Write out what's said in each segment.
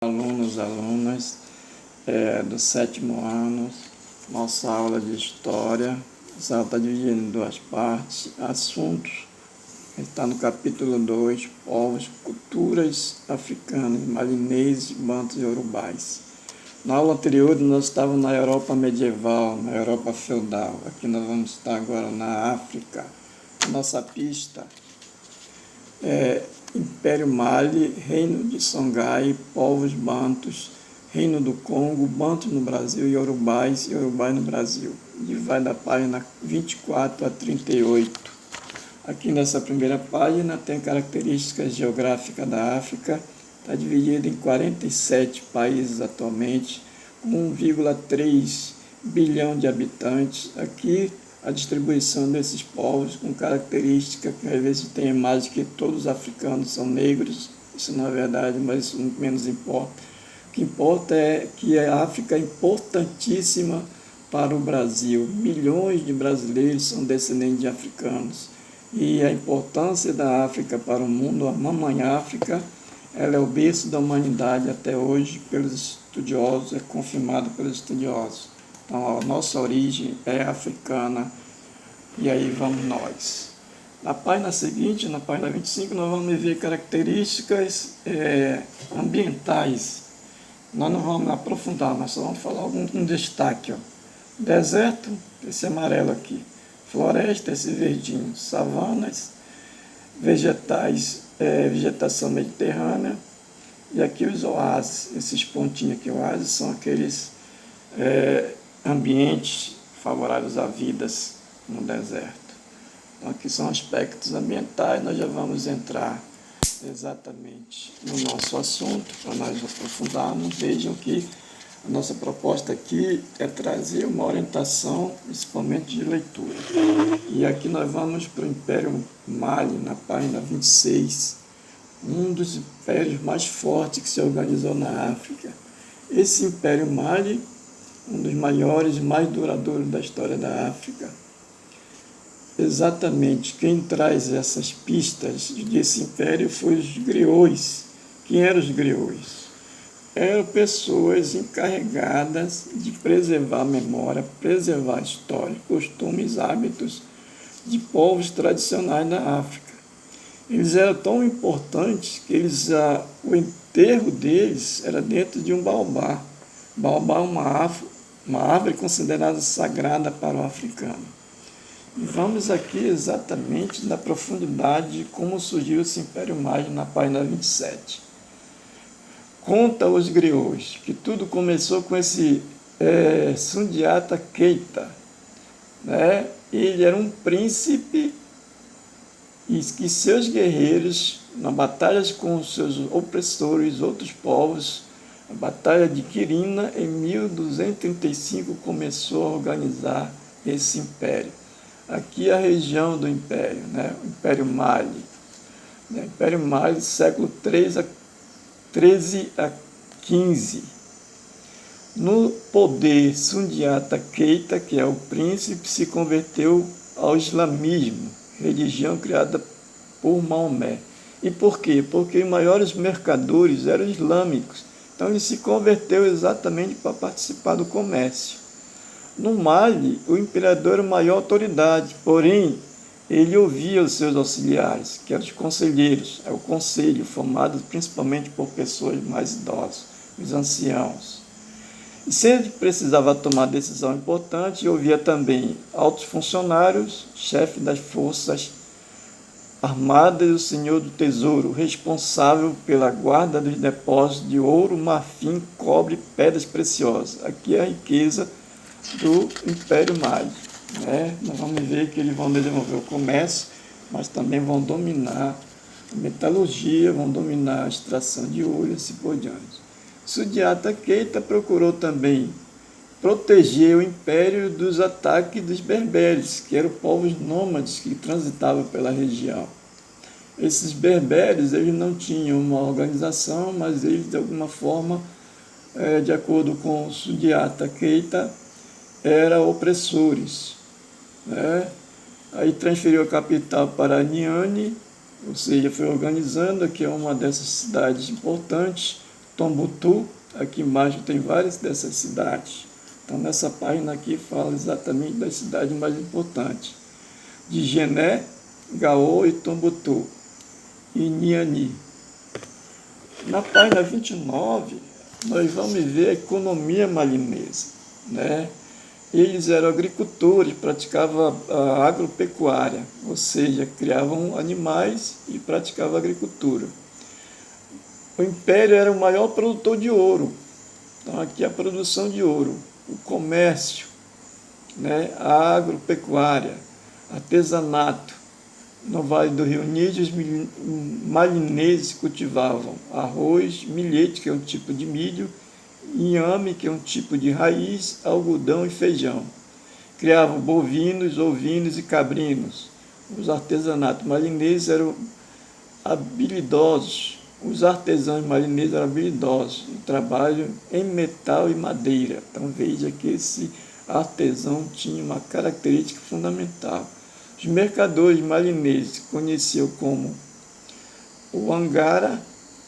Alunas do sétimo ano, nossa aula de História. Essa aula está dividida em duas partes. Assuntos, está no capítulo 2, povos, culturas africanas, malineses, bantos e urubais. Na aula anterior nós estávamos na Europa medieval, na Europa feudal. Aqui nós vamos estar agora na África. Nossa pista é Império Mali, Reino de Songhai, povos bantos, Reino do Congo, bantos no Brasil e urubais no Brasil. E vai da página 24 a 38. Aqui nessa primeira página tem características geográficas da África. Está dividida em 47 países atualmente, com 1,3 bilhão de habitantes. Aqui a distribuição desses povos com característica que às vezes tem a imagem que todos os africanos são negros. Isso não é verdade, mas isso menos importa. O que importa é que a África é importantíssima para o Brasil. Milhões de brasileiros são descendentes de africanos. E a importância da África para o mundo, a Mamãe África, ela é o berço da humanidade até hoje, pelos estudiosos, é confirmado pelos estudiosos. Então, a nossa origem é africana, e aí vamos nós. Na página seguinte, na página 25, nós vamos ver características ambientais. Nós não vamos aprofundar, nós só vamos falar algum destaque. Ó. Deserto, esse amarelo aqui. Floresta, esse verdinho. Savanas, vegetais, vegetação mediterrânea. E aqui os oásis, esses pontinhos aqui, oásis, são aqueles ambientes favoráveis a vidas no deserto. Então, aqui são aspectos ambientais, nós já vamos entrar exatamente no nosso assunto, para nós aprofundarmos. Vejam que a nossa proposta aqui é trazer uma orientação, principalmente de leitura. E aqui nós vamos para o Império Mali, na página 26, um dos impérios mais fortes que se organizou na África. Esse Império Mali, um dos maiores e mais duradouros da história da África. Exatamente, quem traz essas pistas desse império foi os griots. Quem eram os griots? Eram pessoas encarregadas de preservar a memória, preservar a história, costumes, hábitos de povos tradicionais da África. Eles eram tão importantes que o enterro deles era dentro de um baobá. Baobá é uma árvore considerada sagrada para o africano. E vamos aqui exatamente na profundidade de como surgiu esse Império Mali na página 27. Conta os griots que tudo começou com esse Sundiata Keita. Né? Ele era um príncipe e que seus guerreiros, na batalha com os seus opressores, outros povos, a Batalha de Quirina, em 1235, começou a organizar esse império. Aqui a região do império, né? O Império Mali. O Império Mali, século 13 a 15. No poder, Sundiata Keita, que é o príncipe, se converteu ao islamismo, religião criada por Maomé. E por quê? Porque os maiores mercadores eram islâmicos. Então ele se converteu exatamente para participar do comércio. No Mali, o imperador era a maior autoridade, porém, ele ouvia os seus auxiliares, que eram os conselheiros, o conselho, formado principalmente por pessoas mais idosas, os anciãos. E se ele precisava tomar decisão importante, ouvia também altos funcionários, chefe das forças armadas e o senhor do tesouro, responsável pela guarda dos depósitos de ouro, marfim, cobre e pedras preciosas. Aqui é a riqueza do Império Mali. Né? Nós vamos ver que eles vão desenvolver o comércio, mas também vão dominar a metalurgia, vão dominar a extração de ouro e assim por diante. Sundiata Keita procurou também proteger o império dos ataques dos berberes, que eram povos nômades que transitavam pela região. Esses berberes, eles não tinham uma organização, mas eles, de alguma forma, de acordo com Sundiata Keita, eram opressores. Né? Aí transferiu a capital para Niani, ou seja, foi organizando, que é uma dessas cidades importantes, Tombuctu, aqui embaixo tem várias dessas cidades. Então, nessa página aqui fala exatamente das cidades mais importantes, de Gené, Gao e Tombuctu, e Niani. Na página 29, nós vamos ver a economia malinesa, né? Eles eram agricultores, praticavam a agropecuária, ou seja, criavam animais e praticavam agricultura. O império era o maior produtor de ouro. Então, aqui a produção de ouro, o comércio, né? A agropecuária, artesanato. No Vale do Rio Níger, os malineses cultivavam arroz, milhete, que é um tipo de milho, inhame, que é um tipo de raiz, algodão e feijão. Criavam bovinos, ovinos e cabrinos. Os artesanatos malineses eram habilidosos. Os artesãos malineses eram habilidosos no trabalho em metal e madeira. Então veja que esse artesão tinha uma característica fundamental. Os mercadores malineses, conhecidos como o Angara,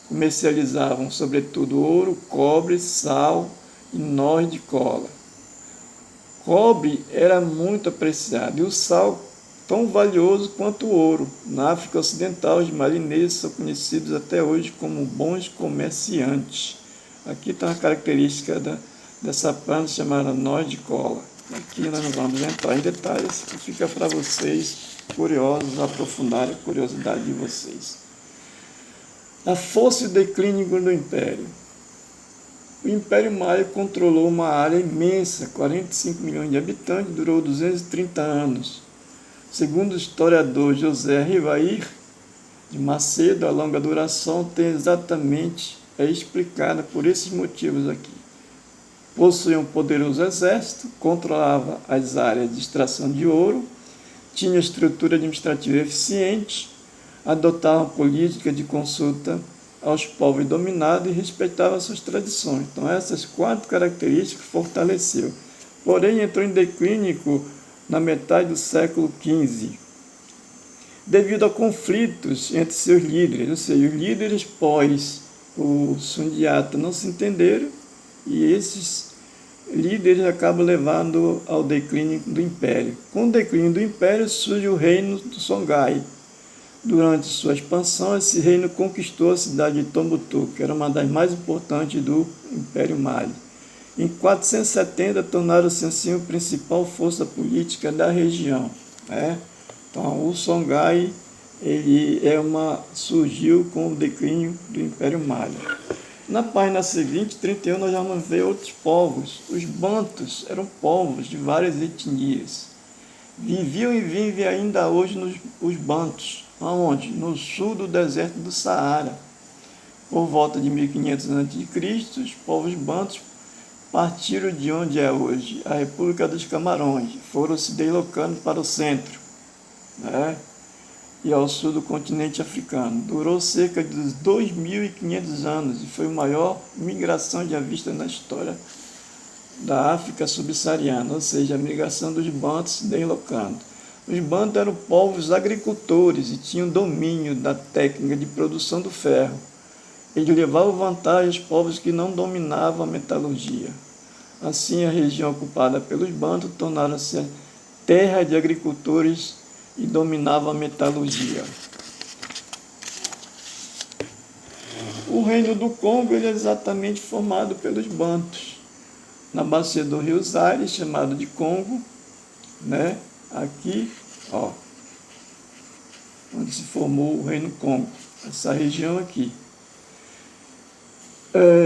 comercializavam sobretudo ouro, cobre, sal e nós de cola. Cobre era muito apreciado e o sal tão valioso quanto o ouro. Na África Ocidental, os malineses são conhecidos até hoje como bons comerciantes. Aqui está uma característica dessa planta chamada noz de cola. Aqui nós não vamos entrar em detalhes, fica para vocês curiosos aprofundarem a curiosidade de vocês. A força e o declínio do Império. O Império Maia controlou uma área imensa, 45 milhões de habitantes, durou 230 anos. Segundo o historiador José Rivair de Macedo, a longa duração é explicada por esses motivos aqui. Possuía um poderoso exército, controlava as áreas de extração de ouro, tinha estrutura administrativa eficiente, adotava política de consulta aos povos dominados e respeitava suas tradições. Então, essas 4 características fortaleceu. Porém, entrou em declínio na metade do século XV, devido a conflitos entre seus líderes, ou seja, os líderes pós o Sundiata não se entenderam e esses líderes acabam levando ao declínio do Império. Com o declínio do Império surge o reino do Songhai. Durante sua expansão, esse reino conquistou a cidade de Tombuctu, que era uma das mais importantes do Império Mali. Em 470, tornaram-se assim a principal força política da região, né? Então, o Songhai surgiu com o declínio do Império Mali. Na página seguinte, 31, nós vamos ver outros povos. Os bantus eram povos de várias etnias. Viviam e vivem ainda hoje os bantus. Aonde? No sul do deserto do Saara. Por volta de 1500 a.C., os povos bantus partiram de onde é hoje a República dos Camarões, foram se deslocando para o centro, né? E ao sul do continente africano. Durou cerca de 2.500 anos e foi a maior migração já vista na história da África subsaariana, ou seja, a migração dos bantus se deslocando. Os bantus eram povos agricultores e tinham domínio da técnica de produção do ferro. Eles levavam vantagem aos povos que não dominavam a metalurgia. Assim, a região ocupada pelos bantus tornaram-se terra de agricultores e dominava a metalurgia. O reino do Congo é exatamente formado pelos bantus. Na bacia do rio Zaire, chamado de Congo, né? Aqui, ó, onde se formou o reino Congo, essa região aqui.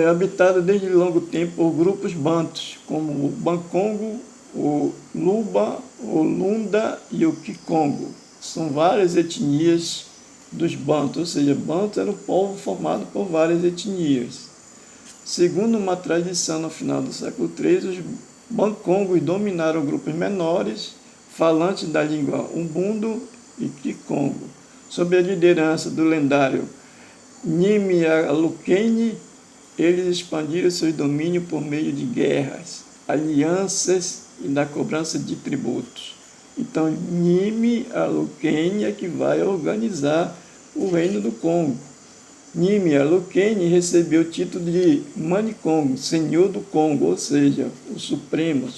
Habitada desde longo tempo por grupos bantus, como o Bancongo, o Luba, o Lunda e o Kikongo. São várias etnias dos bantus, ou seja, bantus era um povo formado por várias etnias. Segundo uma tradição, no final do século III, os Bancongos dominaram grupos menores, falantes da língua Umbundo e Kikongo. Sob a liderança do lendário Nyimyalukenyi, eles expandiram seu domínio por meio de guerras, alianças e da cobrança de tributos. Então, Nyimyalukenyi é que vai organizar o reino do Congo, Nimi Alukene recebeu o título de Manicongo, Senhor do Congo, ou seja, o Supremo,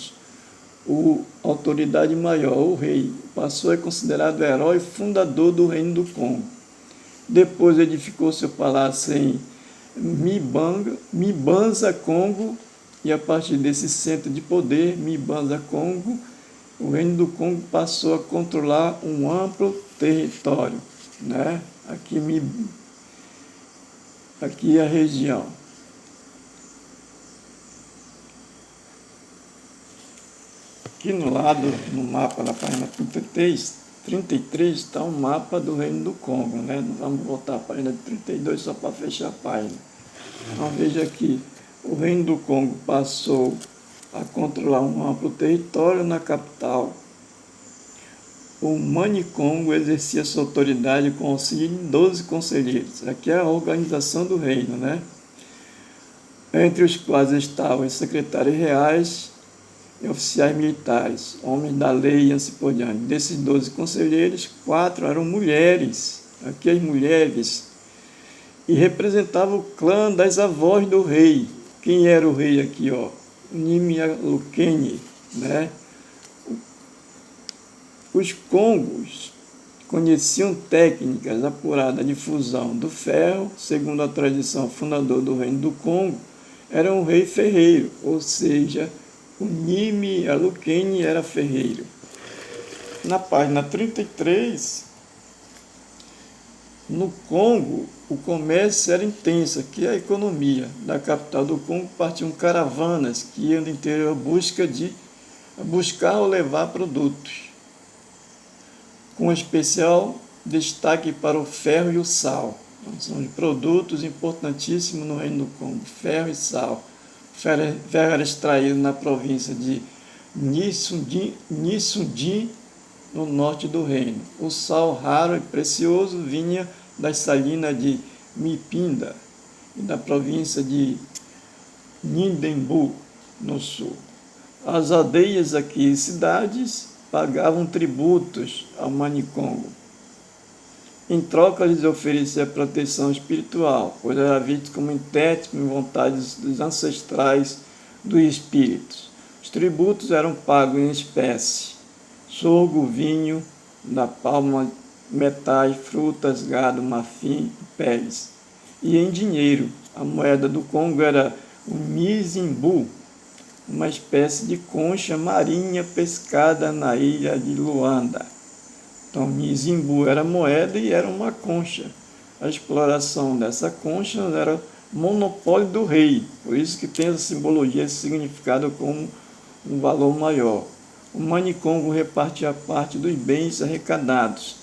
a autoridade maior, o rei. Passou a ser considerado o herói fundador do reino do Congo. Depois edificou seu palácio em Mibanza, Congo, e a partir desse centro de poder, Mibanza, Congo, o reino do Congo passou a controlar um amplo território, né? Aqui é a região. Aqui no lado, no mapa da página 33 está um mapa do Reino do Congo, né? Vamos voltar à página 32 só para fechar a página. Então veja aqui, o Reino do Congo passou a controlar um amplo território na capital. O Manicongo exercia sua autoridade com auxílio de 12 conselheiros. Aqui é a organização do reino, né? Entre os quais estavam os secretários reais e oficiais militares, homens da lei e assim por diante. Desses 12 conselheiros, 4 eram mulheres. Aqui as mulheres. E representavam o clã das avós do rei. Quem era o rei aqui, ó? Nimi Alukene, né? Os congos conheciam técnicas apuradas de fusão do ferro, segundo a tradição fundador do reino do Congo, era um rei ferreiro, ou seja, o Nimi Alukene era ferreiro. Na página 33, no Congo, o comércio era intenso, aqui é a economia. Da capital do Congo partiam caravanas que iam no interior buscar ou levar produtos, com especial destaque para o ferro e o sal. Então, são produtos importantíssimos no Reino do Congo, ferro e sal. O ferro era extraído na província de Nisundin, no norte do reino. O sal raro e precioso vinha das salinas de Mipinda e da província de Nindembu, no sul. As aldeias aqui e cidades pagavam tributos ao Manicongo. Em troca, lhes oferecia proteção espiritual, pois era visto como intérprete em vontades dos ancestrais dos espíritos. Os tributos eram pagos em espécie: sorgo, vinho da palma, metais, frutas, gado, marfim e peles. E em dinheiro, a moeda do Congo era o mizimbu, uma espécie de concha marinha pescada na ilha de Luanda. Então, mizimbu era moeda e era uma concha. A exploração dessa concha era monopólio do rei, por isso que tem essa simbologia, esse significado como um valor maior. O Manicongo repartia parte dos bens arrecadados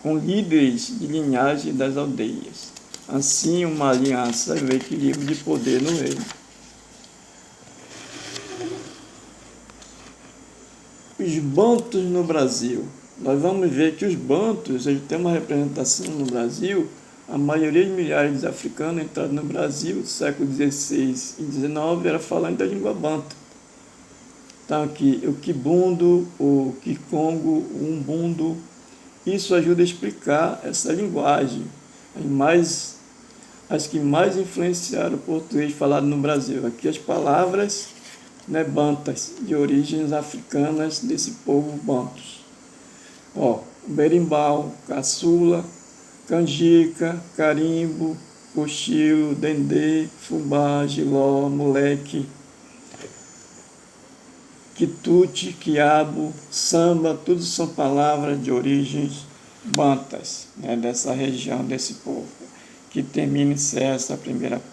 com líderes de linhagem das aldeias. Assim, uma aliança e o equilíbrio de poder no reino. Os bantus no Brasil. Nós vamos ver que os bantus, eles têm uma representação no Brasil. A maioria dos milhares de africanos entraram no Brasil no século XVI e XIX era falando da língua bantu. Então aqui o Kibundo, o Kikongo, o Umbundo. Isso ajuda a explicar essa linguagem. As que mais influenciaram o português falado no Brasil. Aqui as palavras, né, bantas, de origens africanas desse povo bantus. Ó, berimbau, caçula, canjica, carimbo, cochilo, dendê, fubá, giló, moleque, quitute, quiabo, samba, tudo são palavras de origens bantas, né, dessa região, desse povo, que termina e encerra essa primeira parte.